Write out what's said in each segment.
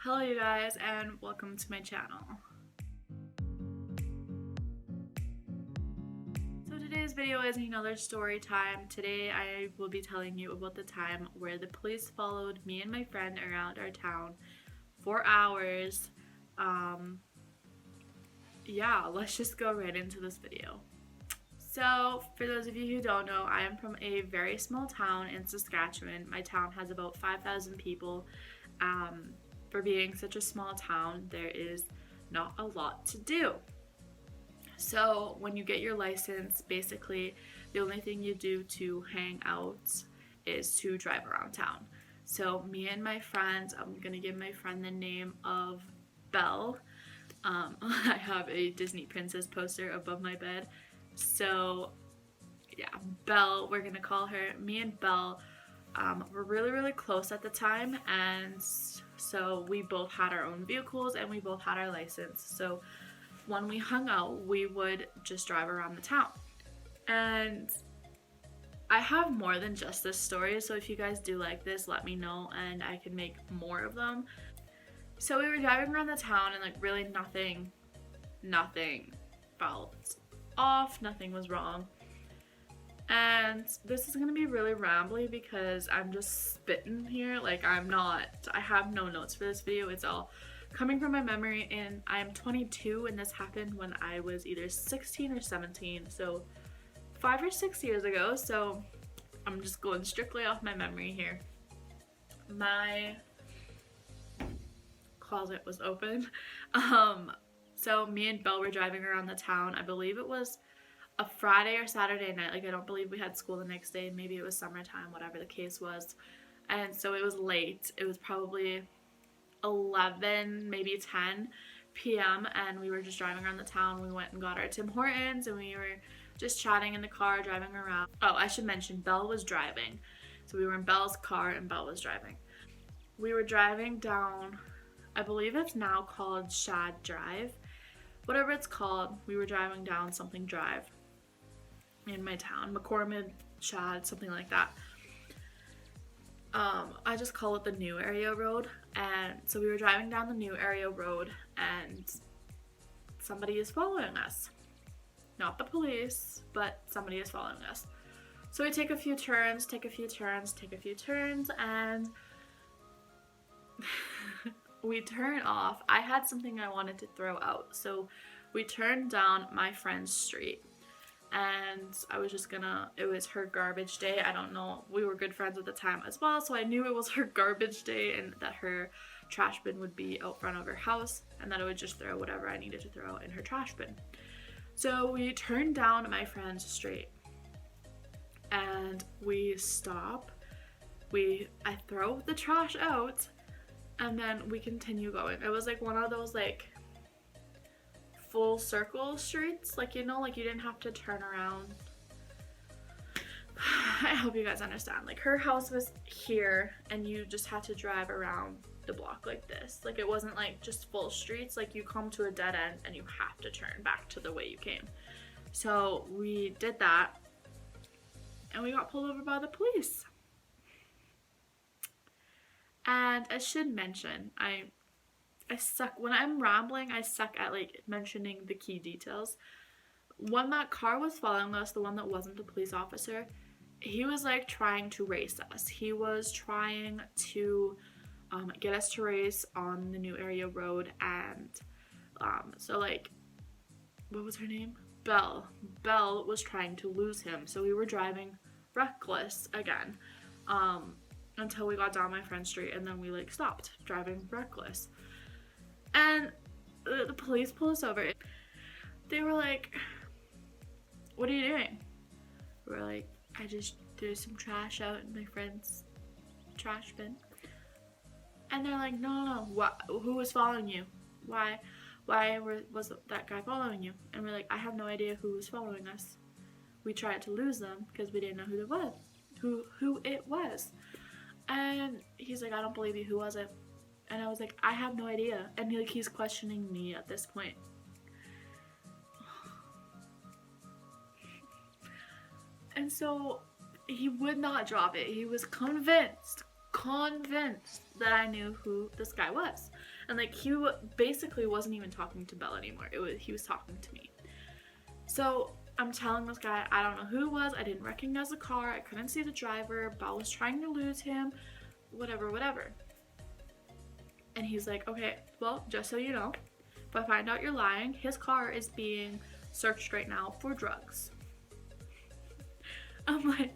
Hello you guys and welcome to my channel. So today's video is another story time. Today I will be telling you about the time where the police followed me and my friend around our town for hours. Yeah, let's just go right into this video. So for those of you who don't know, I am from a very small town in Saskatchewan. My town has about 5,000 people. For being such a small town, there is not a lot to do. So when you get your license, basically the only thing you do to hang out is to drive around town. So me and my friend, I'm gonna give my friend the name of Belle. I have a Disney princess poster above my bed. So yeah, Belle, we're gonna call her. Me and Belle were really close at the time, and so we both had our own vehicles and we both had our license. So when we hung out, we would just drive around the town. And I have more than just this story, so if you guys do like this, let me know and I can make more of them. So we were driving around the town and like really nothing felt off, nothing was wrong. And this is gonna be really rambly because I'm just spitting here. Like I have no notes for this video. It's all coming from my memory, and I am 22 and this happened when I was either 16 or 17. So 5 or 6 years ago. So I'm just going strictly off my memory here. My closet was open. So me and Belle were driving around the town. I believe it was a Friday or Saturday night. Like I don't believe we had school the next day. Maybe it was summertime, whatever the case was. And so it was late. It was probably 11, maybe 10 p.m. and we were just driving around the town. We went and got our Tim Hortons and we were just chatting in the car, driving around. Oh, I should mention, Belle was driving. So we were in Belle's car and Belle was driving. We were driving down, I believe it's now called Shad Drive. Whatever it's called, we were driving down something drive in my town, McCormick, Shad, something like that. I just call it the New Area Road. And so we were driving down the New Area Road and somebody is following us. Not the police, but somebody is following us. So we take a few turns, and we turn off. I had something I wanted to throw out, so we turned down my friend's street. And I was just gonna, it was her garbage day. I don't know, we were good friends at the time as well, so I knew it was her garbage day and that her trash bin would be out front of her house and that I would just throw whatever I needed to throw in her trash bin. So we turned down my friend's street and we stop. I throw the trash out and then we continue going. It was like one of those like full circle streets, like, you know, like you didn't have to turn around. I hope you guys understand. Like her house was here and you just had to drive around the block like this. Like it wasn't like just full streets, like you come to a dead end and you have to turn back to the way you came. So we did that and we got pulled over by the police. And I should mention, I suck, when I'm rambling, I suck at like mentioning the key details. When that car was following us, the one that wasn't the police officer, he was like trying to race us. He was trying to get us to race on the New Area Road, and so like, what was her name? Belle was trying to lose him, so we were driving reckless again until we got down my friend's street, and then we like stopped driving reckless. And the police pulled us over. They were like, "What are you doing?" We were like, "I just threw some trash out in my friend's trash bin." And they're like, no, what? Who was following you? Why was that guy following you? And we're like, I have no idea who was following us. We tried to lose them because we didn't know who it was. And he's like, I don't believe you. Who was it? And I was like, I have no idea. And he's questioning me at this point. And so he would not drop it. He was convinced convinced that I knew who this guy was. And like he basically wasn't even talking to Belle anymore. He was talking to me. So I'm telling this guy, I don't know who it was. I didn't recognize the car. I couldn't see the driver. Belle was trying to lose him. Whatever. And he's like, okay, well, just so you know, if I find out you're lying, his car is being searched right now for drugs. I'm like,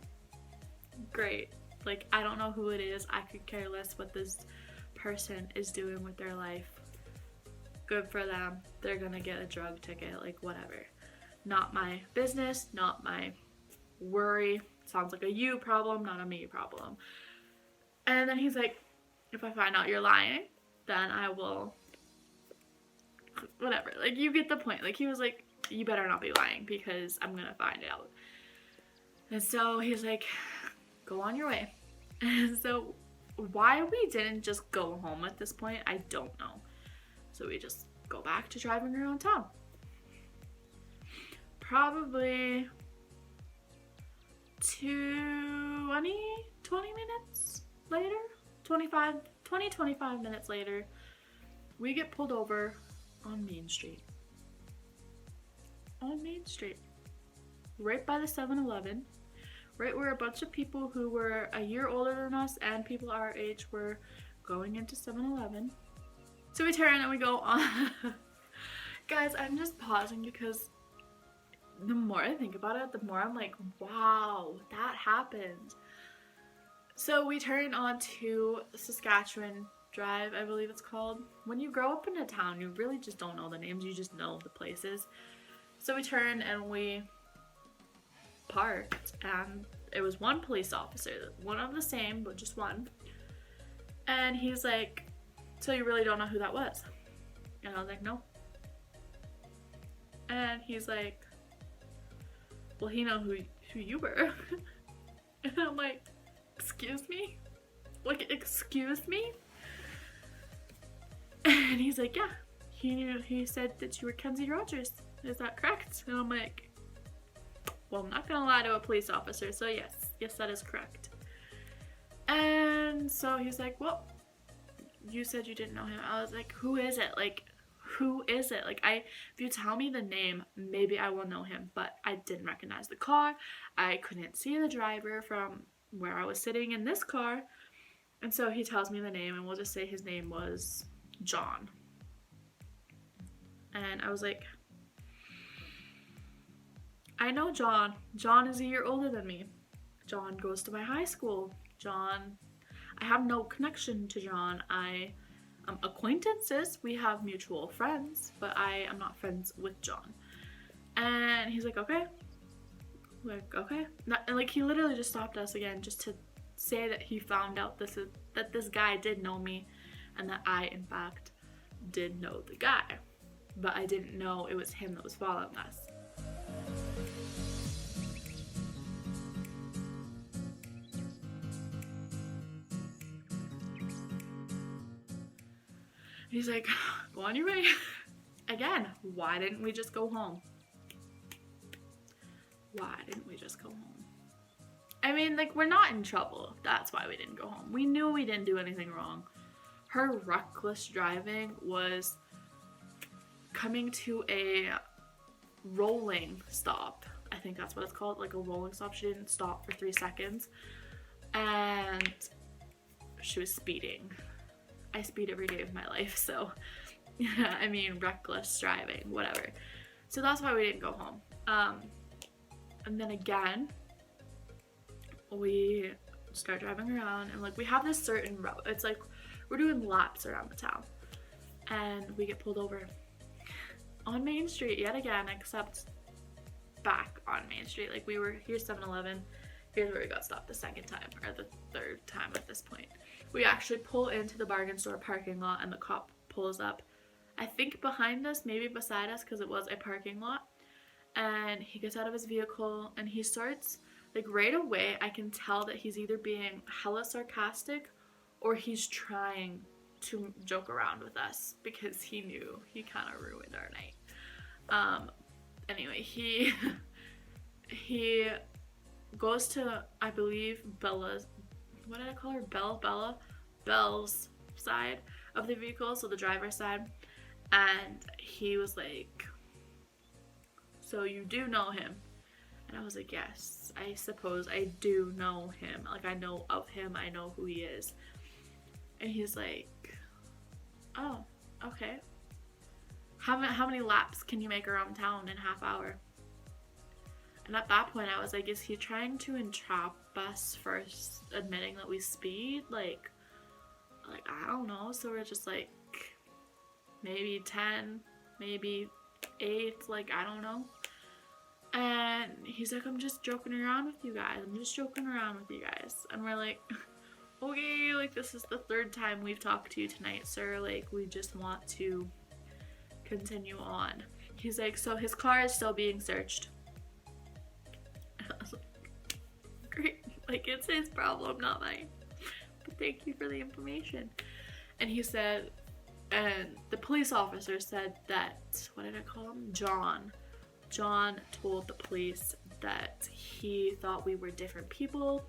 great. Like, I don't know who it is. I could care less what this person is doing with their life. Good for them. They're gonna get a drug ticket, like, whatever. Not my business, not my worry. Sounds like a you problem, not a me problem. And then he's like, if I find out you're lying, then I will, whatever. Like, you get the point. Like, he was like, you better not be lying because I'm gonna find out. And so he's like, go on your way. And so why we didn't just go home at this point, I don't know. So we just go back to driving around town. Probably 20 minutes later, 25 minutes later, we get pulled over on Main Street. On Main Street. Right by the 7-Eleven. Right where a bunch of people who were a year older than us and people our age were going into 7-Eleven. So we turn and we go on. Guys, I'm just pausing because the more I think about it, the more I'm like, wow, that happened. So we turn onto Saskatchewan Drive, I believe it's called. When you grow up in a town, you really just don't know the names, you just know the places. So we turn and we parked, and it was one police officer, one of the same, but just one. And he's like, so you really don't know who that was? And I was like, no. And he's like, well, he know who you were. And I'm like, excuse me? Like, excuse me? And he's like, yeah, he said that you were Kenzie Rogers. Is that correct? And I'm like, well, I'm not gonna lie to a police officer, so yes, that is correct. And so he's like, well, you said you didn't know him. I was like, who is it? Like, who is it? Like, if you tell me the name, maybe I will know him, but I didn't recognize the car. I couldn't see the driver from where I was sitting in this car. And so he tells me the name, and we'll just say his name was John. And I was like, I know John. John is a year older than me. John goes to my high school. I have no connection to John. I am acquaintances. We have mutual friends, but I am not friends with John. And he's like, okay. Like, okay. And like, he literally just stopped us again just to say that he found out that this guy did know me, and that I, in fact, did know the guy. But I didn't know it was him that was following us. He's like, go on your way. Again, why didn't we just go home? Why didn't we just go home? I mean, like, we're not in trouble. That's why we didn't go home. We knew we didn't do anything wrong. Her reckless driving was coming to a rolling stop. I think that's what it's called, like a rolling stop. She didn't stop for 3 seconds. And she was speeding. I speed every day of my life, so yeah, I mean, reckless driving, whatever. So that's why we didn't go home. And then again, we start driving around, and like, we have this certain route. It's like we're doing laps around the town, and we get pulled over on Main Street yet again, except back on Main Street. Like, we were, here's 7-Eleven, here's where we got stopped the second time, or the third time at this point. We actually pull into the bargain store parking lot, and the cop pulls up, I think behind us, maybe beside us, because it was a parking lot. And he gets out of his vehicle, and he starts, like, right away, I can tell that he's either being hella sarcastic or he's trying to joke around with us, because he knew he kind of ruined our night. Anyway, he goes to, I believe, what did I call her? Belle's side of the vehicle, so the driver's side. And he was like, so you do know him? And I was like, yes, I suppose I do know him. Like, I know of him, I know who he is. And he's like, oh, okay. How many laps can you make around town in a half hour? And at that point I was like, is he trying to entrap us for admitting that we speed? Like I don't know. So we're just like, maybe 10, maybe 8, like I don't know. And he's like, I'm just joking around with you guys. And we're like, okay, like this is the 3rd time we've talked to you tonight, sir. Like we just want to continue on. He's like, so his car is still being searched. And I was like, great. Like it's his problem, not mine. But thank you for the information. And he said, and the police officer said that, what did I call him? John told the police that he thought we were different people,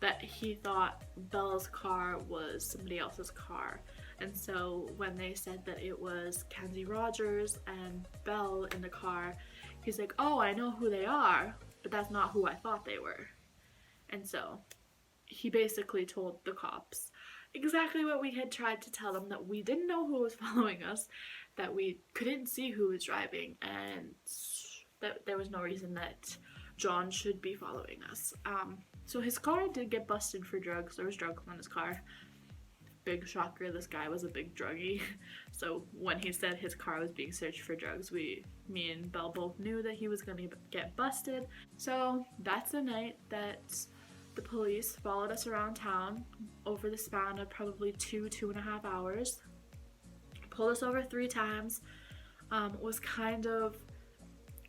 that he thought Belle's car was somebody else's car. And so when they said that it was Kenzie Rogers and Belle in the car, he's like, oh, I know who they are, but that's not who I thought they were. And so he basically told the cops exactly what we had tried to tell them, that we didn't know who was following us, that we couldn't see who was driving, and that there was no reason that John should be following us. So his car did get busted for drugs. There was drugs on his car. Big shocker, this guy was a big druggie. So when he said his car was being searched for drugs, me and Belle both knew that he was gonna get busted. So that's the night that the police followed us around town over the span of probably 2.5 hours. Pulled us over 3 times. Was kind of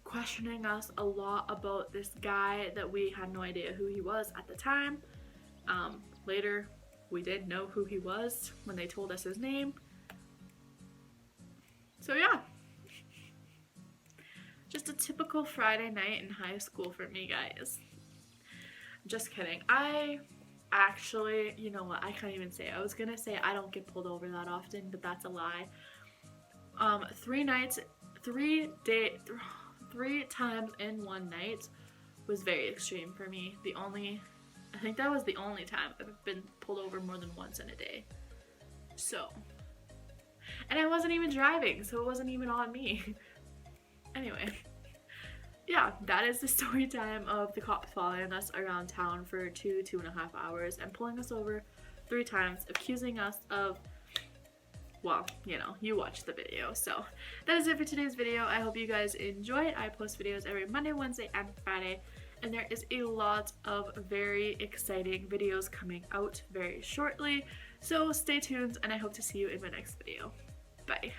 questioning us a lot about this guy that we had no idea who he was at the time. Later, we did know who he was when they told us his name. So yeah. Just a typical Friday night in high school for me, guys. Just kidding. I actually, you know what, I can't even say it. I was gonna say I don't get pulled over that often, but that's a lie. 3 times in one night was very extreme for me. I think that was the only time I've been pulled over more than once in a day. So, and I wasn't even driving, so it wasn't even on me. Anyway, yeah, that is the story time of the cops following us around town for 2.5 hours and pulling us over 3 times, accusing us of, well, you know, you watched the video. So that is it for today's video. I hope you guys enjoy it. I post videos every Monday, Wednesday, and Friday, and there is a lot of very exciting videos coming out very shortly. So stay tuned, and I hope to see you in my next video. Bye.